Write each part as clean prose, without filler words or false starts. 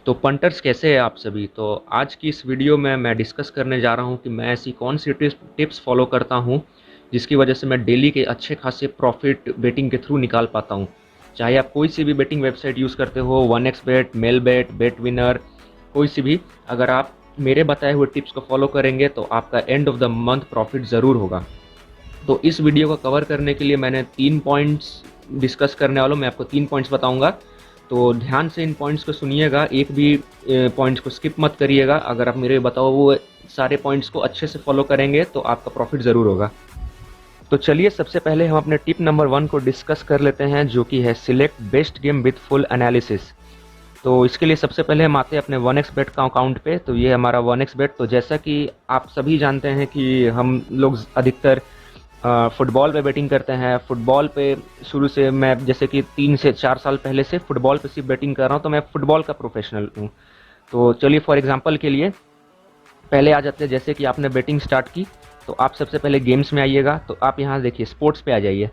तो पंटर्स कैसे हैं आप सभी। तो आज की इस वीडियो में मैं डिस्कस करने जा रहा हूं कि मैं ऐसी कौन सी टिप्स फॉलो करता हूं जिसकी वजह से मैं डेली के अच्छे खासे प्रॉफिट बेटिंग के थ्रू निकाल पाता हूं। चाहे आप कोई सी भी बेटिंग वेबसाइट यूज़ करते हो, 1xBet, मेलबेट, बेट विनर, कोई सी भी, अगर आप मेरे बताए हुए टिप्स को फॉलो करेंगे तो आपका end of the month profit ज़रूर होगा। तो इस वीडियो को कवर करने के लिए मैंने 3 पॉइंट्स डिस्कस करने वाला हूँ। मैं आपको 3 पॉइंट्स बताऊँगा, तो ध्यान से इन पॉइंट्स को सुनिएगा, एक भी पॉइंट्स को स्किप मत करिएगा। अगर आप मेरे बताओ वो सारे पॉइंट्स को अच्छे से फॉलो करेंगे तो आपका प्रॉफिट ज़रूर होगा। तो चलिए सबसे पहले हम अपने टिप नंबर 1 को डिस्कस कर लेते हैं, जो कि है select best game with full analysis. तो इसके लिए सबसे पहले हम आते हैं अपने 1xBet का अकाउंट पे। तो ये हमारा 1xBet। तो जैसा कि आप सभी जानते हैं कि हम लोग अधिकतर फुटबॉल पे बैटिंग करते हैं। फुटबॉल पे शुरू से मैं, जैसे कि 3 से 4 साल पहले से फुटबॉल पे सिर्फ बैटिंग कर रहा हूँ, तो मैं फुटबॉल का प्रोफेशनल हूँ। तो चलिए फॉर एग्जांपल के लिए पहले आ जाते हैं। जैसे कि आपने बैटिंग स्टार्ट की तो आप सबसे पहले गेम्स में आइएगा। तो आप यहाँ देखिए स्पोर्ट्स पे आ जाइए।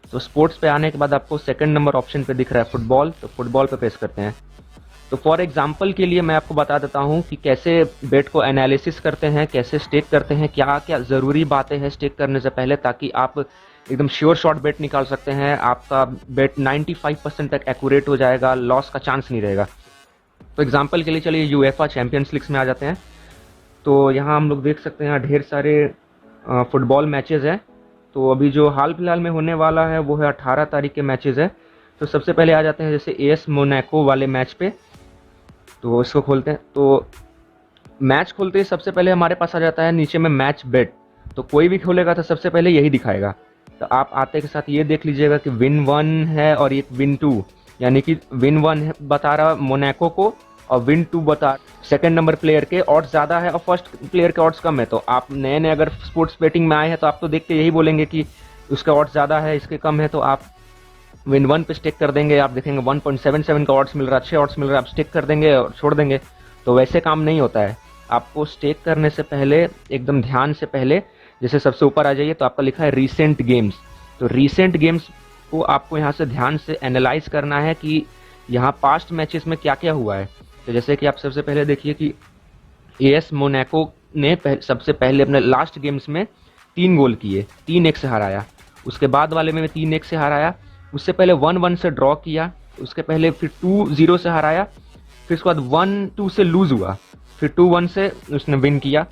तो स्पोर्ट्स पे आने के बाद आपको सेकंड नंबर ऑप्शन पे दिख रहा है फुटबॉल, तो फुटबॉल पे प्रेस करते हैं। तो फॉर एग्जांपल के लिए मैं आपको बता देता हूं कि कैसे बेट को एनालिसिस करते हैं, कैसे स्टेक करते हैं, क्या क्या ज़रूरी बातें हैं स्टेक करने से पहले, ताकि आप एकदम श्योर शॉट बेट निकाल सकते हैं। आपका बेट 95% तक एक्यूरेट हो जाएगा, लॉस का चांस नहीं रहेगा। तो एग्जांपल के लिए चलिए यूएफए चैंपियंस लीग में आ जाते हैं। तो यहाँ हम लोग देख सकते हैं ढेर सारे फुटबॉल मैचेस हैं। तो अभी जो हाल फिलहाल में होने वाला है वो है 18 तारीख के मैचेस है। तो सबसे पहले आ जाते हैं जैसे एएस मोनाको वाले मैच पे। तो इसको खोलते हैं। तो मैच खोलते ही सबसे पहले हमारे पास आ जाता है नीचे में मैच बेट। तो कोई भी खोलेगा तो सबसे पहले यही दिखाएगा। तो आप आते के साथ ये देख लीजिएगा कि विन 1 है और एक विन 2, यानी कि विन 1 बता रहा मोनाको को और विन 2 बता सेकंड नंबर प्लेयर के ऑड्स ज़्यादा है और फर्स्ट प्लेयर के ऑड्स कम है। तो आप नए नए अगर स्पोर्ट्स बेटिंग में आए हैं तो आप तो देख के यही बोलेंगे कि उसका ऑड्स ज़्यादा है, इसके कम है, तो आप विन 1 पे स्टिक कर देंगे। आप देखेंगे 1.77 का ऑड्स मिल रहा है, अच्छे ऑड्स मिल रहा है, आप स्टिक कर देंगे और छोड़ देंगे। तो वैसे काम नहीं होता है। आपको स्टेक करने से पहले एकदम ध्यान से पहले, जैसे सबसे ऊपर आ जाइए तो आपका लिखा है रीसेंट गेम्स। तो रीसेंट गेम्स को आपको यहाँ से ध्यान से एनालाइज करना है कि यहाँ पास्ट मैचेस में क्या क्या हुआ है। तो जैसे कि आप सबसे पहले देखिए कि एएस मोनाको ने सबसे पहले अपने लास्ट गेम्स में 3 गोल किए, 3-1 से हराया। उसके बाद वाले में 3-1 से हराया। उससे पहले 1-1 से ड्रॉ किया। उसके पहले फिर 2-0 से हराया। फिर उसके बाद 1-2 से लूज हुआ। फिर 2-1 से उसने विन किया।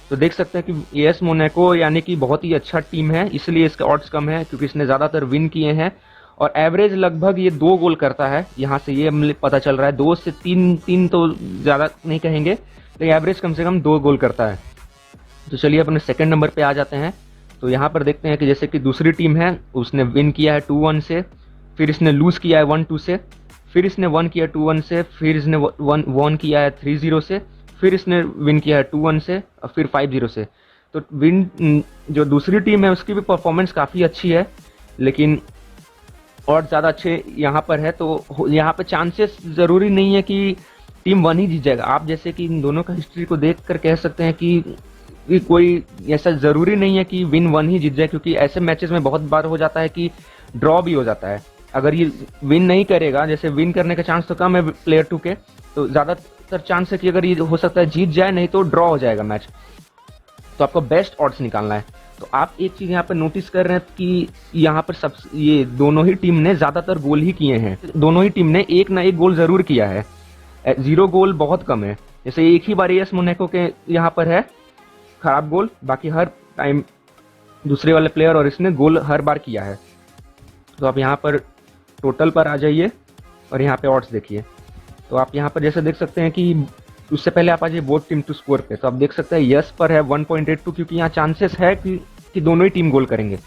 तो देख सकते हैं कि एएस मोनाको यानी कि बहुत ही अच्छा टीम है, इसलिए इसके ऑड्स कम है, क्योंकि इसने ज़्यादातर विन किए हैं और एवरेज लगभग ये 2 गोल करता है। यहाँ से ये पता चल रहा है 2 से 3 तो ज़्यादा नहीं कहेंगे, लेकिन एवरेज कम से कम 2 गोल करता है। तो चलिए अपने सेकंड नंबर पे आ जाते हैं। तो यहाँ पर देखते हैं कि जैसे कि दूसरी टीम है, उसने विन किया है 2-1 से, फिर इसने लूज़ किया है 1-2 से, फिर इसने 1 किया 2-1 से, फिर इसने 1 किया है 3-0 से, फिर इसने विन किया है 2-1 से और फिर 5-0 से। तो विन जो दूसरी टीम है उसकी भी परफॉर्मेंस काफ़ी अच्छी है, लेकिन और ज़्यादा अच्छे यहाँ पर है। तो यहाँ पे चांसेस ज़रूरी नहीं है कि टीम 1 ही जीत जाएगा। आप जैसे कि इन दोनों का हिस्ट्री को देख कर कह सकते हैं कि कोई ऐसा ज़रूरी नहीं है कि विन 1 ही जीत जाए, क्योंकि ऐसे मैचेस में बहुत बार हो जाता है कि ड्रॉ भी हो जाता है। अगर ये विन नहीं करेगा, जैसे विन करने का चांस तो कम है प्लेयर 2 के, तो ज़्यादातर चांस है कि अगर ये हो सकता है जीत जाए, नहीं तो ड्रॉ हो जाएगा मैच। तो आपको बेस्ट ऑड्स निकालना है। तो आप एक चीज़ यहाँ पर नोटिस कर रहे हैं कि यहाँ पर सब ये दोनों ही टीम ने ज़्यादातर गोल ही किए हैं। दोनों ही टीम ने एक ना एक गोल ज़रूर किया है। 0 गोल बहुत कम है। जैसे एक ही बार एएस मोनाको के यहाँ पर है खराब गोल, बाकी हर टाइम दूसरे वाले प्लेयर और इसने गोल हर बार किया है। तो आप यहाँ पर टोटल पर आ जाइए और यहाँ पे ऑड्स देखिए। तो आप यहाँ पर जैसे देख सकते हैं कि उससे पहले आप आ जाइए बोथ टीम टू स्कोर पे। तो आप देख सकते हैं यस पर है 1.82, क्योंकि यहाँ चांसेस है कि दोनों ही टीम गोल करेंगे।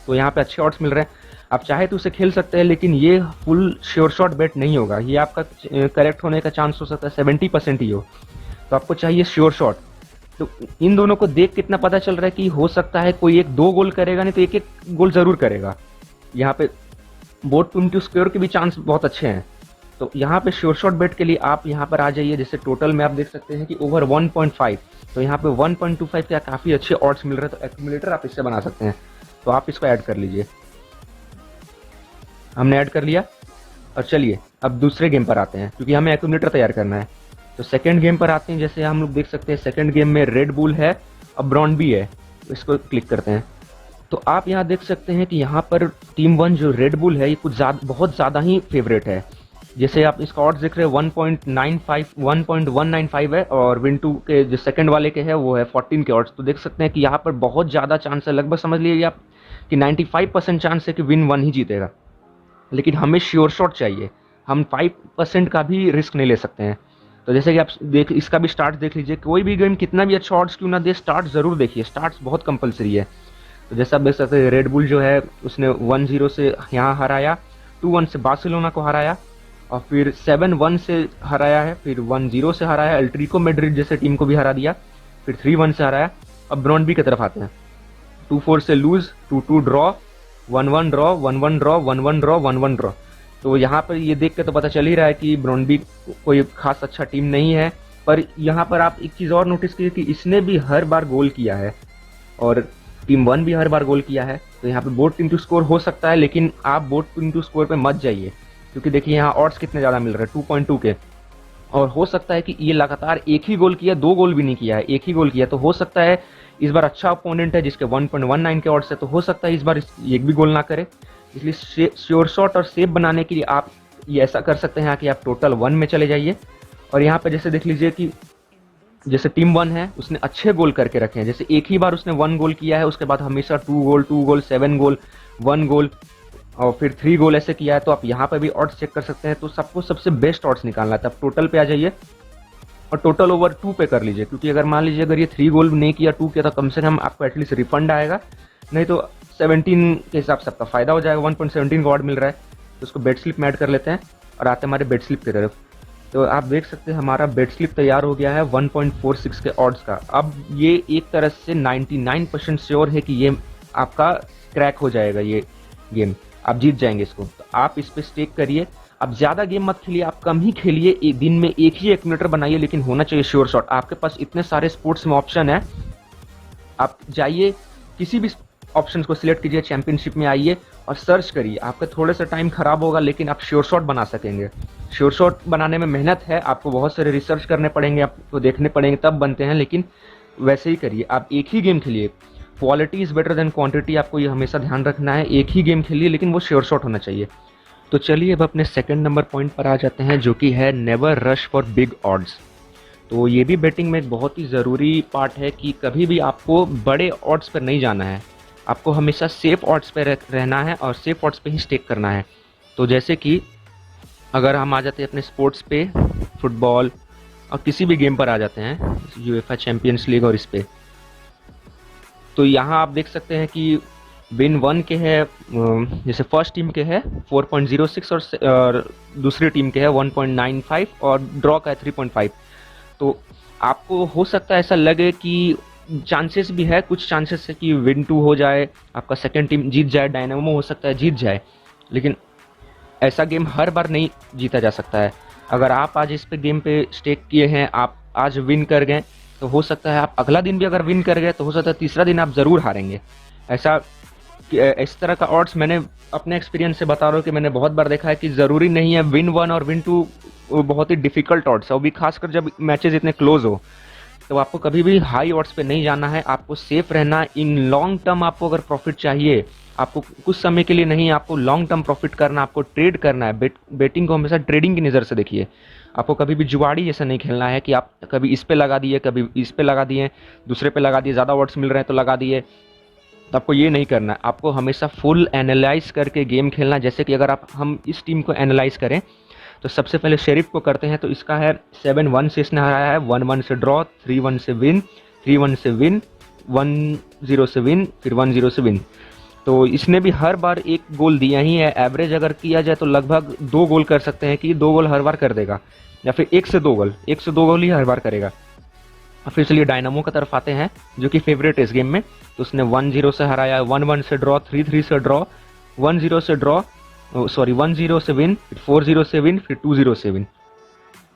तो यहाँ पे अच्छे ऑड्स मिल रहे हैं। आप चाहे तो उसे खेल सकते हैं, लेकिन ये फुल श्योर शॉट बेट नहीं होगा। ये आपका करेक्ट होने का चांस हो सकता है 70% ही हो। तो आपको चाहिए श्योर शॉट। तो इन दोनों को देख कितना पता चल रहा है कि हो सकता है कोई 1-2 गोल करेगा, नहीं तो 1-1 गोल जरूर करेगा। यहाँ पे बोथ टीम टू स्कोर के भी चांस बहुत अच्छे हैं। तो यहाँ पे श्योर शॉट बेट के लिए आप यहाँ पर आ जाइए। जैसे टोटल में आप देख सकते हैं कि ओवर 1.5, तो यहाँ पे 1.25 के काफ़ी अच्छे ऑड्स मिल रहे हैं। तो एक्यूमुलेटर आप इससे बना सकते हैं। तो आप इसको ऐड कर लीजिए। हमने ऐड कर लिया और चलिए अब दूसरे गेम पर आते हैं क्योंकि हमें एक्यूमुलेटर तैयार करना है। तो सेकंड गेम पर आते हैं। जैसे हम लोग देख सकते हैं सेकंड गेम में रेड बुल है और ब्रॉन्बी है, तो इसको क्लिक करते हैं। तो आप यहाँ देख सकते हैं कि यहाँ पर टीम 1 जो रेड बुल है ये बहुत ज़्यादा ही फेवरेट है। जैसे आप इसका ऑड्स देख रहे हैं 1.195 है, और विन 2 के जो सेकंड वाले के है वो है 14 के ऑड्स। तो देख सकते हैं कि यहाँ पर बहुत ज़्यादा चांस है, लगभग समझ लीजिए आप कि 95% चांस है कि विन 1 ही जीतेगा। लेकिन हमें श्योर शॉट चाहिए, हम 5% का भी रिस्क नहीं ले सकते हैं। तो जैसे कि आप देख इसका भी स्टार्ट देख लीजिए, कोई भी गेम कितना भी अच्छा ऑड्स क्यों ना दे, स्टार्ट ज़रूर देखिए, स्टार्ट्स बहुत कंपलसरी है। तो जैसे आप देख सकते हैं रेड बुल जो है उसने 1-0 से यहाँ हराया, 2-1 से बार्सिलोना को हराया, और फिर 7-1 से हराया है, फिर 1-0 से हराया है, एल्ट्रिको मैड्रिड जैसे टीम को भी हरा दिया, फिर 3-1 से हराया। अब ब्रॉन्बी की तरफ आते हैं, 2-4 से lose, 2-2 draw, 1-1 draw, 1-1 draw, 1-1 draw, 1-1 draw. तो यहाँ पर ये देख के तो पता चल ही रहा है कि ब्रॉन्बी कोई खास अच्छा टीम नहीं है। पर यहाँ पर आप एक चीज़ और नोटिस कीजिए कि इसने भी हर बार गोल किया है और टीम 1 भी हर बार गोल किया है। तो यहाँ पे बोट इंटू स्कोर हो सकता है, लेकिन आप बोट इंटू स्कोर पे मत जाइए, क्योंकि देखिए यहाँ ऑड्स कितने ज़्यादा मिल रहे हैं 2.2 के। और हो सकता है कि ये लगातार एक ही गोल किया, 2 गोल भी नहीं किया है, एक ही गोल किया। तो हो सकता है इस बार अच्छा अपोनेंट है जिसके 1.19 के ऑड्स है, तो हो सकता है इस बार एक भी गोल ना करे। इसलिए श्योर शॉट और सेव बनाने के लिए आप ये ऐसा कर सकते हैं कि आप टोटल 1 में चले जाइए। और यहाँ पे जैसे देख लीजिए कि जैसे टीम 1 है उसने अच्छे गोल करके रखे हैं। जैसे एक ही बार उसने 1 गोल किया है, उसके बाद हमेशा 2 गोल, 7 गोल, 1 गोल और फिर 3 गोल ऐसे किया है। तो आप यहाँ पे भी ऑड्स चेक कर सकते हैं। तो सबको सबसे बेस्ट ऑड्स निकालना है, तब टोटल पे आ जाइए और टोटल ओवर 2 पे कर लीजिए, क्योंकि अगर मान लीजिए अगर ये 3 गोल नहीं किया, 2 किया, तो कम से कम आपको एटलीस्ट रिफंड आएगा, नहीं तो 17 के हिसाब से आपका फायदा हो जाएगा। 1.17 का ऑड मिल रहा है, तो उसको बेट स्लिप में ऐड कर लेते हैं और आते हैं हमारे बेट स्लिप की तरफ। तो आप देख सकते हैं हमारा बेट स्लिप तैयार हो गया है 1.46 के ऑड्स का। अब ये एक तरह से 99% श्योर है कि ये आपका क्रैक हो जाएगा, ये गेम आप जीत जाएंगे इसको। तो आप इस पे स्टेक करिए। अब ज़्यादा गेम मत खेलिए, आप कम ही खेलिए, एक दिन में एक ही एक्यूमुलेटर बनाइए, लेकिन होना चाहिए श्योर शॉट। आपके पास इतने सारे स्पोर्ट्स में ऑप्शन है, आप जाइए किसी भी ऑप्शन को सिलेक्ट कीजिए, चैंपियनशिप में आइए और सर्च करिए। आपका थोड़ा सा टाइम खराब होगा, लेकिन आप श्योर शॉट बना सकेंगे। श्योर शॉट बनाने में मेहनत है, आपको बहुत सारे रिसर्च करने पड़ेंगे, आपको देखने पड़ेंगे तब बनते हैं, लेकिन वैसे ही करिए। आप एक ही गेम खेलिए, quality is better than quantity, आपको ये हमेशा ध्यान रखना है। एक ही गेम खेलिए, लेकिन वो श्योर शॉट होना चाहिए। तो चलिए अब अपने सेकंड नंबर पॉइंट पर आ जाते हैं, जो कि है never rush for big odds. तो ये भी बेटिंग में एक बहुत ही ज़रूरी पार्ट है कि कभी भी आपको बड़े ऑड्स पर नहीं जाना है, आपको हमेशा सेफ ऑड्स पे रहना है और सेफ ऑड्स पे ही स्टेक करना है। तो जैसे कि अगर हम आ जाते हैं अपने स्पोर्ट्स पे, फुटबॉल और किसी भी गेम पर आ जाते हैं, यूएफए चैंपियंस लीग और इस पे, तो यहाँ आप देख सकते हैं कि विन 1 के है, जैसे फर्स्ट टीम के है 4.06 और दूसरी टीम के है 1.95 और ड्रॉ का है 3.5। तो आपको हो सकता है ऐसा लगे कि चांसेस भी है, कुछ चांसेस है कि विन 2 हो जाए, आपका सेकंड टीम जीत जाए, डायनामो हो सकता है जीत जाए, लेकिन ऐसा गेम हर बार नहीं जीता जा सकता है। अगर आप आज इस पे गेम पे स्टेक किए हैं, आप आज विन कर गए, तो हो सकता है आप अगला दिन भी अगर विन कर गए, तो हो सकता है तीसरा दिन आप ज़रूर हारेंगे। ऐसा इस तरह का ऑड्स मैंने अपने एक्सपीरियंस से बता रहा हूँ कि मैंने बहुत बार देखा है कि ज़रूरी नहीं है विन 1 और विन 2 बहुत ही डिफ़िकल्ट ऑड्स है, वो भी खासकर जब मैचेस इतने क्लोज हो। तो आपको कभी भी हाई ऑड्स पे नहीं जाना है, आपको सेफ रहना। इन लॉन्ग टर्म आपको अगर प्रॉफिट चाहिए, आपको कुछ समय के लिए नहीं, आपको लॉन्ग टर्म प्रॉफिट करना, आपको ट्रेड करना है। बेटिंग को हमेशा ट्रेडिंग की नज़र से देखिए। आपको कभी भी जुगाड़ी जैसा नहीं खेलना है कि आप कभी इस पे लगा दिए, कभी इस पे लगा दिए, दूसरे पे लगा दिए, ज़्यादा ऑड्स मिल रहे हैं तो लगा दिए। तो आपको ये नहीं करना है, आपको हमेशा फुल एनालाइज करके गेम खेलना। जैसे कि अगर हम इस टीम को एनालाइज करें, तो सबसे पहले शेरिफ को करते हैं। तो इसका है 7-1 से इसने हराया है, 1-1 से ड्रॉ, 3-1 से विन, 3-1 से विन, 1-0 से विन, फिर 1-0 से विन। तो इसने भी हर बार एक गोल दिया ही है। एवरेज अगर किया जाए तो लगभग 2 गोल कर सकते हैं कि 2 गोल हर बार कर देगा, या फिर 1 से 2 गोल ही हर बार करेगा। और फिर चलिए डायनामो की तरफ आते हैं, जो कि फेवरेट है इस गेम में। तो उसने 1-0 से हराया, 1-1 से ड्रॉ, 3-3 से ड्रॉ, 1-0 से ड्रॉ, 1-0 से विन, फिर 4-0 से विन, फिर 2-0 से विन।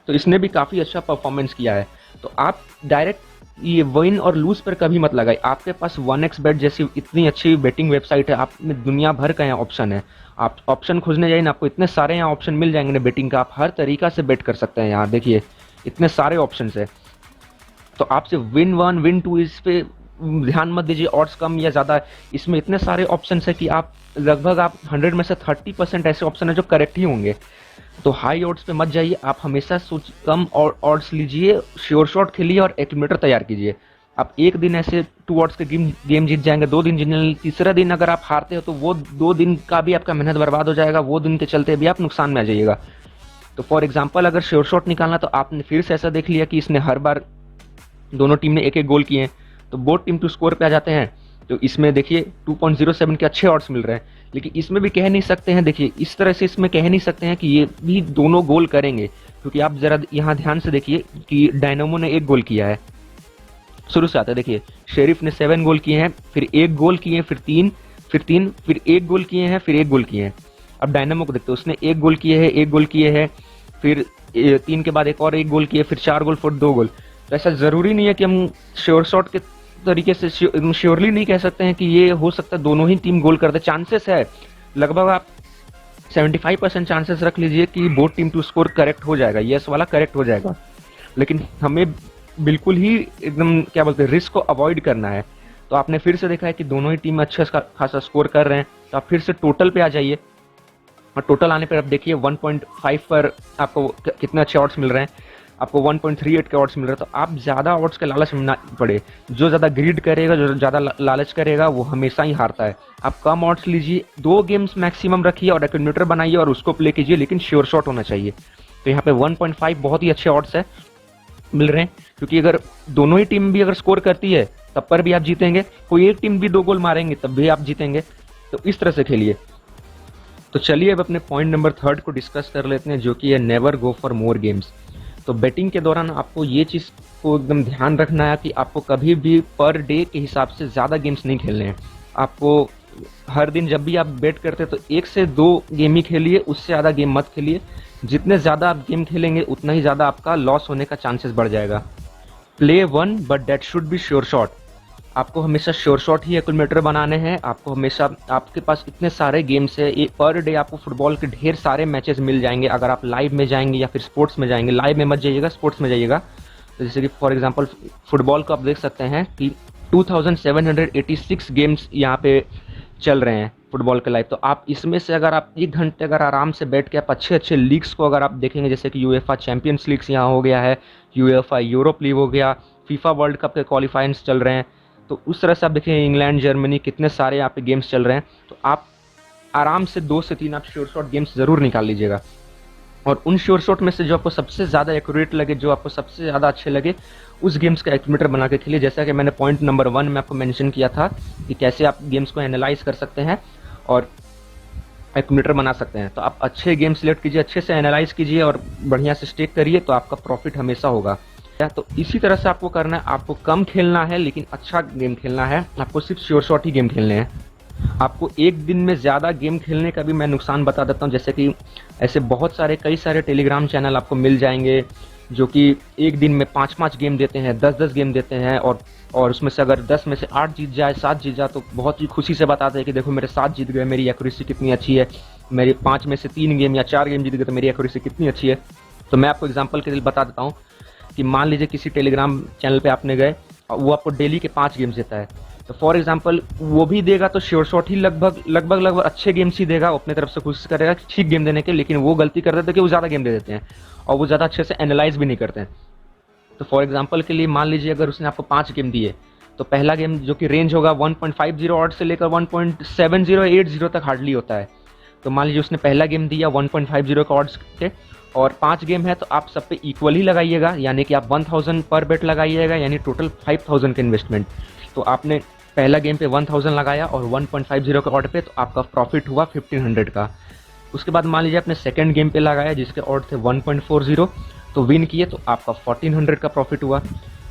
तो इसने भी काफ़ी अच्छा परफॉर्मेंस किया है। तो आप डायरेक्ट ये विन और लूज पर कभी मत लगाइए। आपके पास 1xBet जैसी इतनी अच्छी बेटिंग वेबसाइट है, आप में दुनिया भर का यहाँ ऑप्शन है। आप ऑप्शन खोजने जाइए ना, आपको इतने सारे यहाँ ऑप्शन मिल जाएंगे ना बेटिंग का, आप हर तरीका से बेट कर सकते हैं। यहाँ देखिए इतने सारे ऑप्शन है। तो आपसे विन वन विन टू इस पे ध्यान मत दीजिए, ऑड्स कम या ज़्यादा। इसमें इतने सारे ऑप्शन है कि आप लगभग आप 100 में से 30% ऐसे ऑप्शन है जो करेक्ट ही होंगे। तो हाई ऑड्स पे मत जाइए, आप हमेशा सोच कम और ऑड्स लीजिए, श्योर शॉट खेलिए और एक्यूमुलेटर तैयार कीजिए। आप एक दिन ऐसे 2 ऑड्स के गेम जीत जाएंगे, 2 दिन जीतने, तीसरा दिन अगर आप हारते हो तो वो 2 दिन का भी आपका मेहनत बर्बाद हो जाएगा, वो दिन के चलते भी आप नुकसान में आ जाइएगा। तो फॉर एग्जाम्पल अगर श्योर शॉट निकालना, तो आपने फिर से ऐसा देख लिया कि इसने हर बार दोनों टीम ने एक एक गोल किए हैं, तो बोथ टीम टू स्कोर पे आ जाते हैं। तो इसमें देखिए 2.07 के अच्छे ऑड्स मिल रहे हैं, लेकिन इसमें भी कह नहीं सकते हैं, देखिए इस तरह से इसमें कह नहीं सकते हैं कि ये भी दोनों गोल करेंगे, क्योंकि आप जरा यहाँ ध्यान से देखिए कि डायनामो ने 1 गोल किया है। शुरू से आता है, देखिए शेरिफ ने 7 गोल किए हैं, फिर 1 गोल किए हैं, फिर 3, फिर 1 गोल किए हैं, फिर 1 गोल किए हैं। अब डायनामो को देखते हैं, उसने 1 गोल किए हैं, 1 गोल किए हैं, फिर 3 के बाद एक और 1 गोल किए, फिर 4 गोल, फिर 2 गोल। तो ऐसा जरूरी नहीं है कि हम श्योर शॉट के तरीके से श्योरली नहीं कह सकते हैं कि ये हो सकता है दोनों ही टीम गोल कर दे। चांसेस है, लगभग आप 75% चांसेस रख लीजिए कि both team to score correct हो जाएगा, यस वाला करेक्ट हो जाएगा। लेकिन हमें बिल्कुल ही एकदम क्या बोलते हैं, रिस्क को अवॉइड करना है। तो आपने फिर से देखा है कि दोनों ही टीम अच्छा खासा स्कोर कर रहे हैं, तो आप फिर से टोटल पे आ जाइए, और टोटल आने पर आप देखिए 1.5 पर आपको कितने अच्छे ऑड्स मिल रहे हैं, आपको 1.38 के ऑड्स मिल रहे हैं। तो आप ज़्यादा ऑड्स के लालच में ना पड़े, जो ज़्यादा ग्रीड करेगा, जो ज़्यादा लालच करेगा वो हमेशा ही हारता है। आप कम ऑड्स लीजिए, 2 गेम्स मैक्सिमम रखिए और एक्यूमुलेटर बनाइए और उसको प्ले कीजिए, लेकिन श्योर शॉट होना चाहिए। तो यहाँ पे 1.5 बहुत ही अच्छे ऑड्स है मिल रहे हैं, क्योंकि अगर दोनों ही टीम भी अगर स्कोर करती है तब पर भी आप जीतेंगे, कोई एक टीम भी 2 गोल मारेंगे तब भी आप जीतेंगे। तो इस तरह से खेलिए। तो चलिए अब अपने पॉइंट नंबर 3 को डिस्कस कर लेते हैं, जो कि है never go for more games. तो बेटिंग के दौरान आपको ये चीज़ को एकदम ध्यान रखना है कि आपको कभी भी पर डे के हिसाब से ज़्यादा गेम्स नहीं खेलने हैं। आपको हर दिन जब भी आप बेट करते हैं तो 1 से 2 गेम ही खेलिए, उससे ज़्यादा गेम मत खेलिए। जितने ज़्यादा आप गेम खेलेंगे उतना ही ज़्यादा आपका लॉस होने का चांसेस बढ़ जाएगा। Play one but that should be sure shot. आपको हमेशा श्योर शॉट ही एक्यूमुलेटर बनाने हैं। आपको हमेशा, आपके पास इतने सारे गेम्स है, पर डे आपको फुटबॉल के ढेर सारे मैचेस मिल जाएंगे अगर आप लाइव में जाएंगे या फिर स्पोर्ट्स में जाएंगे। लाइव में मत जाइएगा, स्पोर्ट्स में जाइएगा। तो जैसे कि फॉर एग्जांपल फुटबॉल को आप देख सकते हैं कि 2786 गेम्स यहाँ पे चल रहे हैं फुटबॉल के लाइव। तो आप इसमें से अगर आप 1 घंटे अगर आराम से बैठ के आप अच्छे अच्छे लीग्स को अगर आप देखेंगे, जैसे कि यूएफए चैंपियंस लीग्स यहाँ हो गया है, यूएफए यूरोप लीग हो गया, फीफा वर्ल्ड कप के क्वालिफायर्स चल रहे हैं, तो उस तरह से आप देखें इंग्लैंड जर्मनी कितने सारे यहाँ पे गेम्स चल रहे हैं। तो आप आराम से 2 से 3 आप श्योर शॉट गेम्स ज़रूर निकाल लीजिएगा, और उन श्योर शॉट में से जो आपको सबसे ज़्यादा एक्यूरेट लगे, जो आपको सबसे ज़्यादा अच्छे लगे, उस गेम्स का एक्यूमुलेटर बना के खेलिए। जैसा कि मैंने पॉइंट नंबर 1 में आपको मेंशन किया था कि कैसे आप गेम्स को एनालाइज कर सकते हैं और एक्यूमुलेटर बना सकते हैं। तो आप अच्छे गेम सिलेक्ट कीजिए, अच्छे से एनालाइज कीजिए और बढ़िया से स्टेक करिए, तो आपका प्रॉफिट हमेशा होगा। तो इसी तरह से आपको करना है, आपको कम खेलना है लेकिन अच्छा गेम खेलना है, आपको सिर्फ श्योर शॉट ही गेम खेलने हैं। आपको एक दिन में ज़्यादा गेम खेलने का भी मैं नुकसान बता देता हूँ। जैसे कि ऐसे बहुत सारे कई सारे टेलीग्राम चैनल आपको मिल जाएंगे जो कि एक दिन में 5-5 गेम देते हैं, 10-10 गेम देते हैं, और उसमें से अगर 10 में से 8 जीत जाए, 7 जीत जाए, तो बहुत ही खुशी से बताते हैं कि देखो मेरे 7 जीत गए, मेरी एक्यूरेसी कितनी अच्छी है, मेरे 5 में से 3 गेम या 4 गेम जीत गए तो मेरी एक्यूरेसी कितनी अच्छी है। तो मैं आपको एग्जांपल के लिए बता देता हूँ कि मान लीजिए किसी टेलीग्राम चैनल पे आपने गए और वो आपको डेली के 5 गेम्स देता है, तो फॉर एग्जांपल वो भी देगा तो श्योर शॉट ही लगभग अच्छे गेम्स ही देगा, अपने तरफ से कोशिश करेगा ठीक गेम देने के, लेकिन वो गलती कर देते हैं कि वो ज़्यादा गेम दे देते हैं और वो ज़्यादा अच्छे से एनालाइज भी नहीं करते हैं। तो फॉर एग्जांपल के लिए मान लीजिए अगर उसने आपको 5 गेम दिए, तो पहला गेम जो कि रेंज होगा 1.50 ऑड से लेकर 1.7080 तक हार्डली होता है। तो मान लीजिए उसने पहला गेम दिया 1.50 का ऑड्स के, और 5 गेम है, तो आप सब पे इक्वल ही लगाइएगा, यानी कि आप 1000 पर बेट लगाइएगा, यानी टोटल 5000 का इन्वेस्टमेंट। तो आपने पहला गेम पे 1000 लगाया और 1.50 का ऑड पे, तो आपका प्रॉफिट हुआ 1500 का। उसके बाद मान लीजिए आपने सेकंड गेम पे लगाया जिसके ऑड थे 1.40, तो विन किए, तो आपका 1400 का प्रॉफिट हुआ।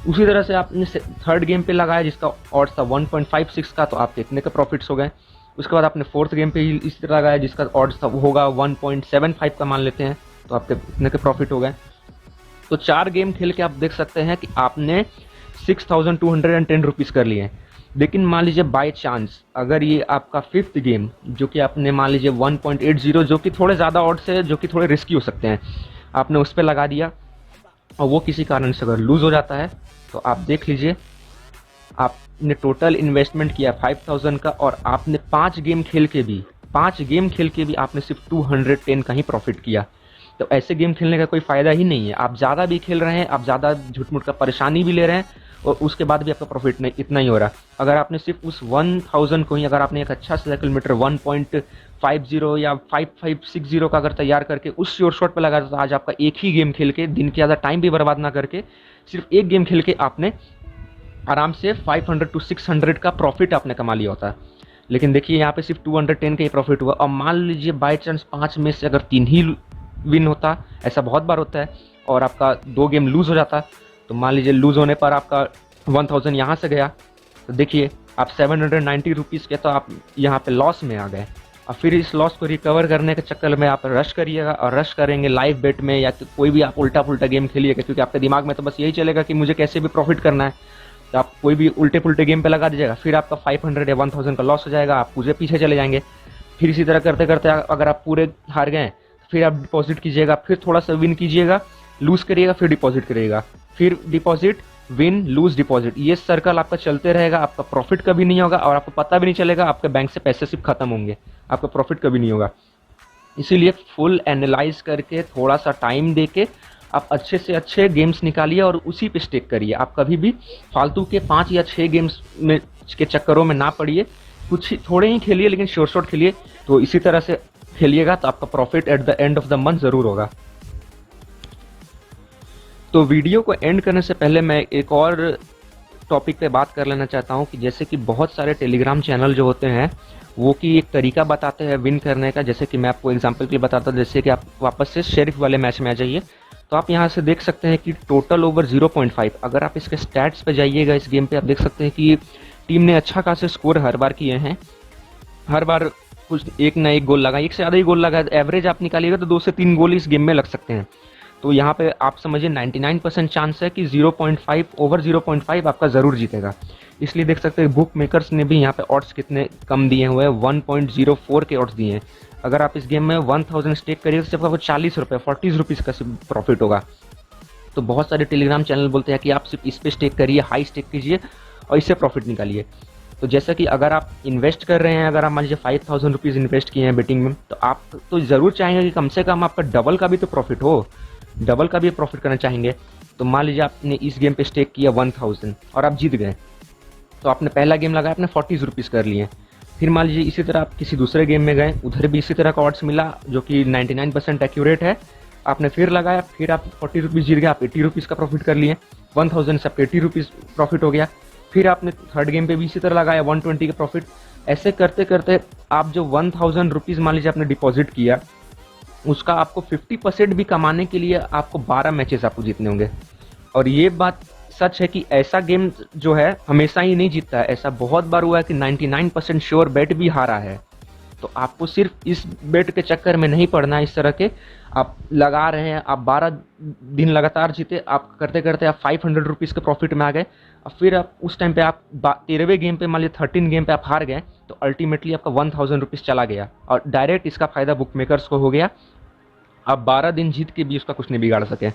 उसी तरह से आपने थर्ड गेम पे लगाया जिसका ऑड्स था 1.56 का, तो आपके इतने का प्रॉफिट्स हो गए। उसके बाद आपने फोर्थ गेम पे इस तरह लगाया जिसका ऑड्स था वो होगा 1.75 का मान लेते हैं, तो आपके इतने के प्रॉफिट हो गए। तो 4 गेम खेल के आप देख सकते हैं कि आपने ₹6,210 कर लिए हैं। लेकिन मान लीजिए बाय चांस अगर ये आपका फिफ्थ गेम जो कि आपने मान लीजिए 1.80 जो कि थोड़े ज़्यादा ऑड्स है, जो कि थोड़े रिस्की हो सकते हैं, आपने उस पर लगा दिया और वो किसी कारण से अगर लूज़ हो जाता है तो आप देख लीजिए आपने टोटल इन्वेस्टमेंट किया 5,000 का और आपने 5 गेम खेल के भी आपने सिर्फ 210 का ही प्रॉफिट किया। तो ऐसे गेम खेलने का कोई फ़ायदा ही नहीं है। आप ज़्यादा भी खेल रहे हैं, आप ज़्यादा झूठ-मूठ का परेशानी भी ले रहे हैं और उसके बाद भी आपका प्रॉफिट नहीं इतना ही हो रहा। अगर आपने सिर्फ उस 1000 को ही अगर आपने एक अच्छा सा किलोमीटर 1.50 या 5560 का अगर तैयार करके उस श्योर शॉट पे लगा, तो आज आपका एक ही गेम खेल के दिन के ज़्यादा टाइम भी बर्बाद ना करके सिर्फ एक गेम खेल के आपने आराम से 500 to 600 का प्रॉफिट आपने कमा लिया होता। लेकिन देखिए यहाँ पे सिर्फ 210 का ही प्रॉफिट हुआ और मान लीजिए बाय चांस 5 में से अगर 3 ही विन होता, ऐसा बहुत बार होता है, और आपका 2 गेम लूज़ हो जाता, तो मान लीजिए लूज़ होने पर आपका 1000 यहाँ से गया, तो देखिए आप 790 रुपीज़ के तो आप यहाँ पे लॉस में आ गए। और फिर इस लॉस को रिकवर करने के चक्कर में आप रश करिएगा और रश करेंगे लाइव बेट में या कोई भी आप उल्टा पुल्टा गेम खेलिएगा, क्योंकि आपके दिमाग में तो बस यही चलेगा कि मुझे कैसे भी प्रॉफिट करना है। तो आप कोई भी उल्टे पुल्टे गेम पे लगा दीजिएगा, फिर आपका 500 या 1000 का लॉस हो जाएगा, आप पूरे पीछे चले जाएंगे। फिर इसी तरह करते करते अगर आप पूरे हार गए, फिर आप डिपॉजिट कीजिएगा, फिर थोड़ा सा विन कीजिएगा, लूज़ करिएगा, फिर डिपॉजिट करिएगा, फिर डिपॉजिट, विन, लूज़, डिपॉजिट। ये सर्कल आपका चलते रहेगा, आपका प्रॉफिट कभी नहीं होगा और आपको पता भी नहीं चलेगा आपके बैंक से पैसे सिर्फ खत्म होंगे, आपका प्रॉफिट कभी नहीं होगा। इसीलिए फुल एनालाइज करके थोड़ा सा टाइम देके आप अच्छे से अच्छे गेम्स निकालिए और उसी पे स्टिक करिए। आप कभी भी फालतू के 5 या 6 गेम्स में के चक्करों में ना पड़िए, कुछ थोड़े ही खेलिए लेकिन शॉर्ट शॉर्ट खेलिए। तो इसी तरह से खेलिएगा तो आपका profit at the end of the month ज़रूर होगा। तो वीडियो को एंड करने से पहले मैं एक और टॉपिक पे बात कर लेना चाहता हूँ कि जैसे कि बहुत सारे टेलीग्राम चैनल जो होते हैं वो कि एक तरीका बताते हैं विन करने का। जैसे कि मैं आपको एग्जांपल के लिए बताता हूँ, जैसे कि आप वापस से शेरिफ वाले मैच में आ जाइए, तो आप यहाँ से देख सकते हैं कि टोटल ओवर 0.5। अगर आप इसके स्टैट्स पे जाइएगा इस गेम पे, आप देख सकते हैं कि टीम ने अच्छा खासे स्कोर हर बार किए हैं, हर बार कुछ एक ना एक गोल लगा, एक से ज़्यादा ही गोल लगा। एवरेज आप निकालिएगा तो 2 से 3 गोल इस गेम में लग सकते हैं। तो यहाँ पे आप समझिए 99% चांस है कि 0.5 ओवर 0.5 आपका ज़रूर जीतेगा। इसलिए देख सकते हैं बुक मेकर्स ने भी यहाँ पे ऑड्स कितने कम दिए हुए हैं, 1.04 के ऑड्स दिए हैं। अगर आप इस गेम में 1000 स्टेक करिए तो सिर्फ आपको 40 रुपये 40 रुपीज़ का प्रॉफिट होगा। तो बहुत सारे टेलीग्राम चैनल बोलते हैं कि आप सिर्फ इस पर स्टेक करिए, हाई स्टेक कीजिए और इससे प्रॉफिट निकालिए। तो जैसा कि अगर आप इन्वेस्ट कर रहे हैं, अगर आप मान लीजिए 5000 रुपीज़ इन्वेस्ट किए हैं बेटिंग में, तो आप तो ज़रूर चाहेंगे कि कम से कम आपका डबल का भी तो प्रॉफिट हो, डबल का भी प्रॉफिट करना चाहेंगे। तो मान लीजिए आपने इस गेम पे स्टेक किया 1000 और आप जीत गए, तो आपने पहला गेम लगाया, आपने 40 रुपीज़ कर लिए। फिर मान लीजिए इसी तरह आप किसी दूसरे गेम में गए, उधर भी इसी तरह का ऑड्स मिला जो कि 99% एक्यूरेट है, आपने फिर लगाया, फिर आप 40 रुपीज़ जीत गए, आप 80 रुपीज़ का प्रॉफिट कर लिए। 1000 से आपको 80 रुपीज़ प्रॉफिट हो गया। फिर आपने थर्ड गेम पे भी इसी तरह लगाया 120 का प्रॉफिट। ऐसे करते करते आप जो 1000 रुपीज़ मान लीजिए आपने डिपॉजिट किया, उसका आपको 50% भी कमाने के लिए आपको 12 मैचेस आपको जीतने होंगे। और ये बात सच है कि ऐसा गेम जो है हमेशा ही नहीं जीतता है। ऐसा बहुत बार हुआ है कि 99% श्योर बेट भी हारा है। तो आपको सिर्फ इस बेट के चक्कर में नहीं पड़ना है। इस तरह के आप लगा रहे हैं, आप 12 दिन लगातार जीते, आप करते करते आप 500 रुपीज़ के प्रॉफिट में आ गए, और फिर आप उस टाइम पे आप 13वें गेम पे मान लीजिए 13 गेम पे आप हार गए, तो अल्टीमेटली आपका 1000 रुपीज़ चला गया और डायरेक्ट इसका फ़ायदा बुक मेकर्स को हो गया। आप 12 दिन जीत के भी उसका कुछ नहीं बिगाड़ सके।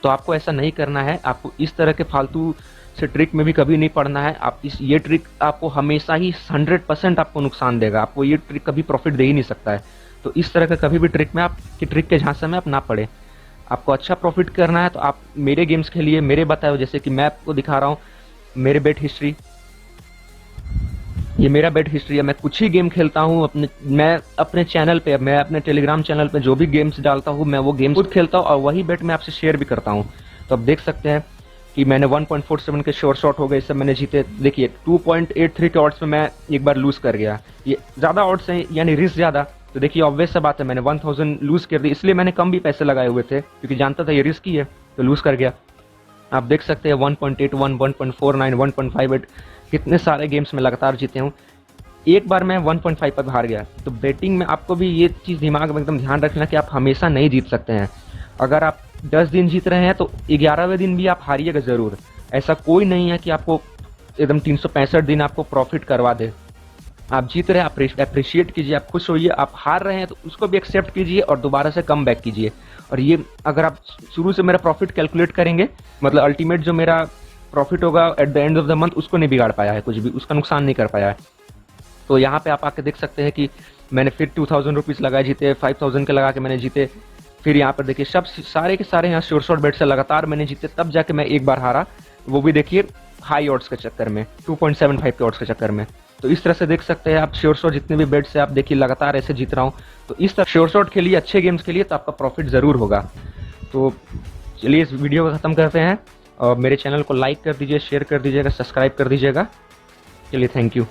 तो आपको ऐसा नहीं करना है, आपको इस तरह के फालतू से ट्रिक में भी कभी नहीं पड़ना है। आप ये ट्रिक आपको हमेशा ही 100% आपको नुकसान देगा, आपको ये ट्रिक कभी प्रॉफिट दे ही नहीं सकता है। तो इस तरह का कभी भी ट्रिक के झांसे में आप ना पड़े। आपको अच्छा प्रॉफिट करना है तो आप मेरे गेम्स खेलिए, मेरे बताए हुए, जैसे कि मैं आपको दिखा रहा हूँ मेरे बेट हिस्ट्री, ये मेरा बेट हिस्ट्री है। मैं कुछ ही गेम खेलता हूँ, मैं अपने चैनल पे, मैं अपने टेलीग्राम चैनल पे जो भी गेम्स डालता हूँ मैं वो गेम्स खुद खेलता हूँ और वही बेट मैं आपसे शेयर भी करता हूँ। तो आप देख सकते हैं कि मैंने 1.47 के शॉर्ट शॉट हो गए, इससे मैंने जीते। देखिए 2.83 के ऑड्स में मैं एक बार लूज़ कर गया, ये ज़्यादा ऑड्स हैं यानी रिस्क ज़्यादा। तो देखिए ऑब्वियस सा बात है, मैंने 1000 लूज़ कर दी, इसलिए मैंने कम भी पैसे लगाए हुए थे क्योंकि जानता था ये रिस्की है, तो लूज़ कर गया। आप देख सकते हैं 1.81, 1.49, 1.58 कितने सारे गेम्स में लगातार जीते हूँ। एक बार मैं 1.5 पर हार गया। तो बेटिंग में आपको भी ये चीज़ दिमाग में एकदम ध्यान रखना कि आप हमेशा नहीं जीत सकते हैं। अगर आप 10 दिन जीत रहे हैं तो 11वें दिन भी आप हारिएगा ज़रूर। ऐसा कोई नहीं है कि आपको एकदम 365 दिन आपको प्रॉफिट करवा दे। आप जीत रहे हैं, आप अप्रिशिएट कीजिए, आप खुश होइए। आप हार रहे हैं तो उसको भी एक्सेप्ट कीजिए और दोबारा से कम बैक कीजिए। और ये अगर आप शुरू से मेरा प्रॉफिट कैलकुलेट करेंगे, मतलब अल्टीमेट जो मेरा प्रॉफिट होगा at the end of the month, उसको नहीं बिगाड़ पाया है कुछ भी, उसका नुकसान नहीं कर पाया है। तो यहाँ पे आप आके देख सकते हैं कि मैंने फिर 2000 रुपीज़ लगाए, जीते, 5000 के लगा के मैंने जीते। फिर यहाँ पर देखिए सब सारे के सारे यहाँ श्योर शॉट बेट से लगातार मैंने जीते, तब जाके मैं एक बार हारा, वो भी देखिए हाई ऑड्स के चक्कर में, 2.75 के ऑड्स के चक्कर में। तो इस तरह से देख सकते हैं आप श्योर शॉट जितने भी बेट्स से आप देखिए लगातार ऐसे जीत रहा हूँ। तो इस तरह श्योर शॉट के लिए, अच्छे गेम्स के लिए तो आपका प्रॉफिट ज़रूर होगा। तो चलिए इस वीडियो को ख़त्म करते हैं और मेरे चैनल को लाइक कर दीजिए, शेयर कर दीजिएगा, सब्सक्राइब कर दीजिएगा। चलिए थैंक यू।